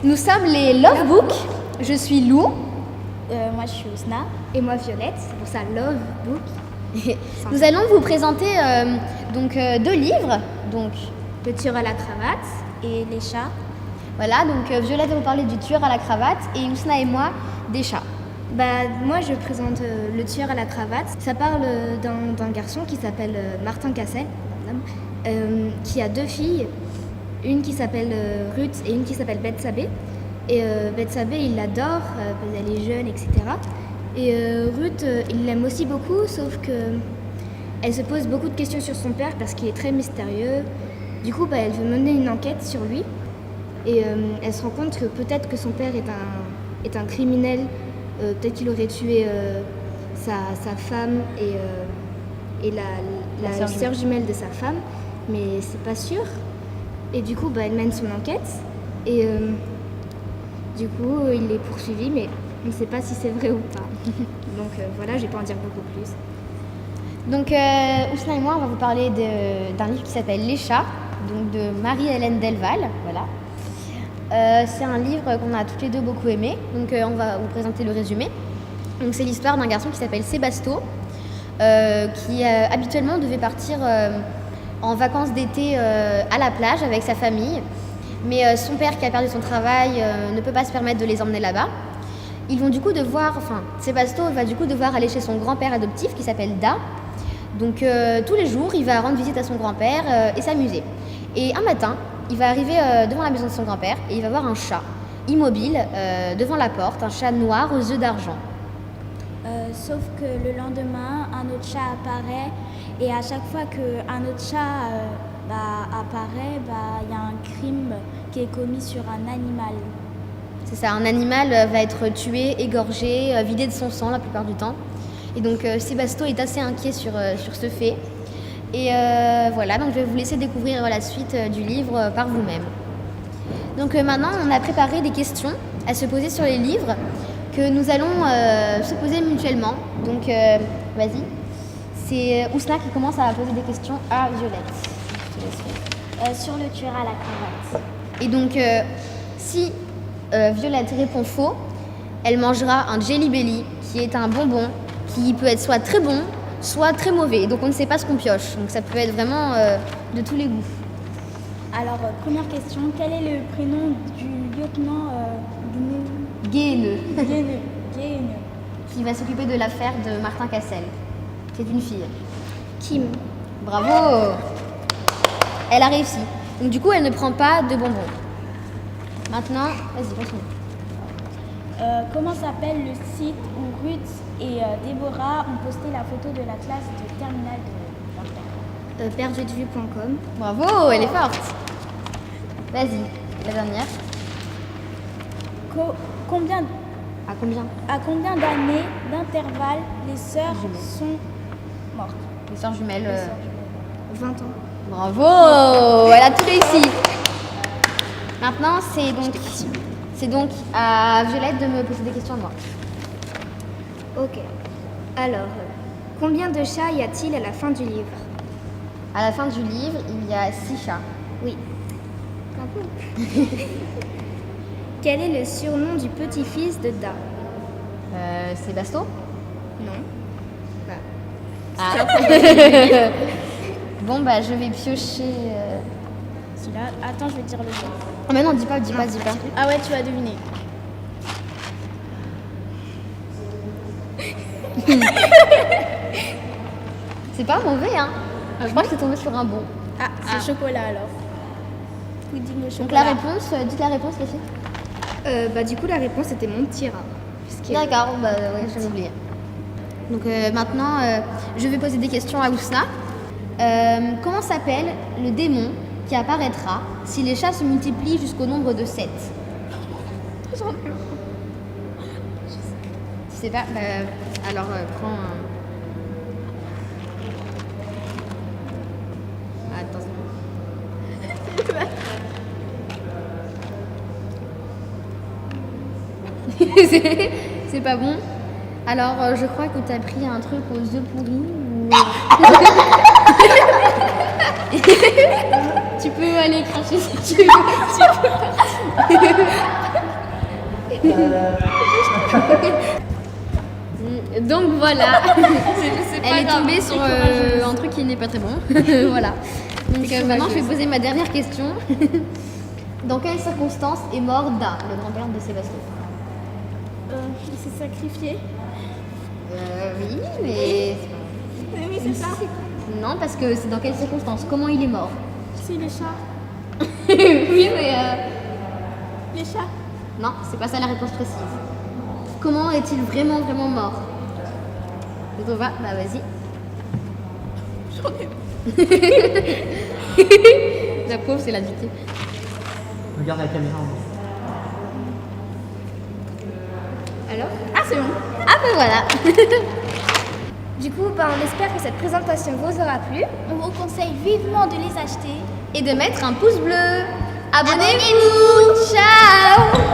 Nous sommes les Love Book. Je suis Lou. Moi je suis Ousna. Et moi Violette, c'est pour ça Love Book. Nous allons vous présenter deux livres. Donc, Le tueur à la cravate Et les chats. voilà, donc Violette va vous parler du tueur à la cravate et Ousna et moi des chats. Moi je présente Le tueur à la cravate. Ça parle d'un garçon qui s'appelle Martin Cassel, qui a 2 filles, une qui s'appelle Ruth et une qui s'appelle Bethsabée. Et Bethsabée il l'adore, elle est jeune, etc. Et Ruth il l'aime aussi beaucoup, sauf que elle se pose beaucoup de questions sur son père parce qu'il est très mystérieux. Du coup elle veut mener une enquête sur lui et elle se rend compte que peut-être que son père est un criminel. Peut-être qu'il aurait tué sa femme et la sœur jumelle de sa femme, mais c'est pas sûr. Et du coup, elle mène son enquête et du coup, il est poursuivi, mais on ne sait pas si c'est vrai ou pas. Donc voilà, je vais pas en dire beaucoup plus. Donc Ousna et moi, on va vous parler d'un livre qui s'appelle Les chats, donc de Marie-Hélène Delval. Voilà. C'est un livre qu'on a toutes les deux beaucoup aimé, donc on va vous présenter le résumé. Donc c'est l'histoire d'un garçon qui s'appelle Sébasto, qui habituellement devait partir en vacances d'été à la plage avec sa famille, mais son père qui a perdu son travail ne peut pas se permettre de les emmener là-bas. Sébasto va du coup devoir aller chez son grand-père adoptif qui s'appelle Da. Donc tous les jours, il va rendre visite à son grand-père et s'amuser. Et un matin, il va arriver devant la maison de son grand-père et il va voir un chat immobile devant la porte, un chat noir aux yeux d'argent. Sauf que le lendemain, un autre chat apparaît et à chaque fois qu'un autre chat apparaît, il y a un crime qui est commis sur un animal. C'est ça, un animal va être tué, égorgé, vidé de son sang la plupart du temps. Et donc Sébasto est assez inquiet sur ce fait. Et voilà, donc je vais vous laisser découvrir la suite du livre par vous-même. Donc maintenant, on a préparé des questions à se poser sur les livres que nous allons se poser mutuellement. Donc vas-y, c'est Ousna qui commence à poser des questions à Violette. Sur le tueur à la cravate. Et donc, si Violette répond faux, elle mangera un Jelly Belly, qui est un bonbon qui peut être soit très bon, soit très mauvais. Donc on ne sait pas ce qu'on pioche. Donc ça peut être vraiment de tous les goûts. Alors, première question, quel est le prénom du lieutenant Guéheneux, Guéheneux. qui va s'occuper de l'affaire de Martin Cassel. C'est une fille. Kim. Bravo! Elle a réussi. Donc du coup, elle ne prend pas de bonbons. Maintenant, vas-y, continue. Comment s'appelle le site où Ruth et Déborah ont posté la photo de la classe de terminale de leur père? Perdudevue.com. Bravo, elle est forte. Vas-y, la dernière. À combien? À combien d'années d'intervalle les sœurs sont mortes? Les sœurs jumelles. 20 ans. Bravo, elle a tout réussi. Maintenant, c'est donc à Violette de me poser des questions à moi. Ok. Alors, combien de chats y a-t-il à la fin du livre? À la fin du livre, il y a 6 chats. Oui. Bravo. Quel est le surnom du petit-fils de Da? Sébasto? Non. Ah. Bon, je vais piocher. Celui-là. Attends, je vais dire le nom. Ah, mais non, dis pas. Ah ouais, tu vas deviner. C'est pas mauvais, hein. Je crois que c'est tombé sur un bon. Ah, c'est chocolat alors. Pudding au chocolat. Donc la réponse, dites la réponse, les filles. Du coup, la réponse était mon petit rat. D'accord, ouais, j'avais oublié. Donc maintenant, je vais poser des questions à Ousna. Comment s'appelle le démon qui apparaîtra si les chats se multiplient jusqu'au nombre de 7? J'en ai marre. Tu sais pas, alors prends un... C'est pas bon. Alors, je crois que t'as pris un truc aux œufs pourris ou... Tu peux aller cracher si tu veux. Donc voilà, elle est grave, tombée c'est sur courageuse. un truc qui n'est pas très bon. Voilà. Donc maintenant, je vais poser ma dernière question. Dans quelles circonstances est mort Da, le grand-père de Sébastien? Il s'est sacrifié. Oui, mais... Oui, c'est ça. Non, parce que c'est dans quelles circonstances? Comment il est mort? C'est les chats. Oui, mais... Les chats. Non, c'est pas ça la réponse précise. Comment est-il vraiment mort? Bah vas-y. La pauvre, c'est la dictée. Regarde la caméra. Alors? Ah, c'est bon. Ah bah voilà. Du coup, on espère que cette présentation vous aura plu. On vous conseille vivement de les acheter. Et de mettre un pouce bleu. Abonnez-vous. Ciao.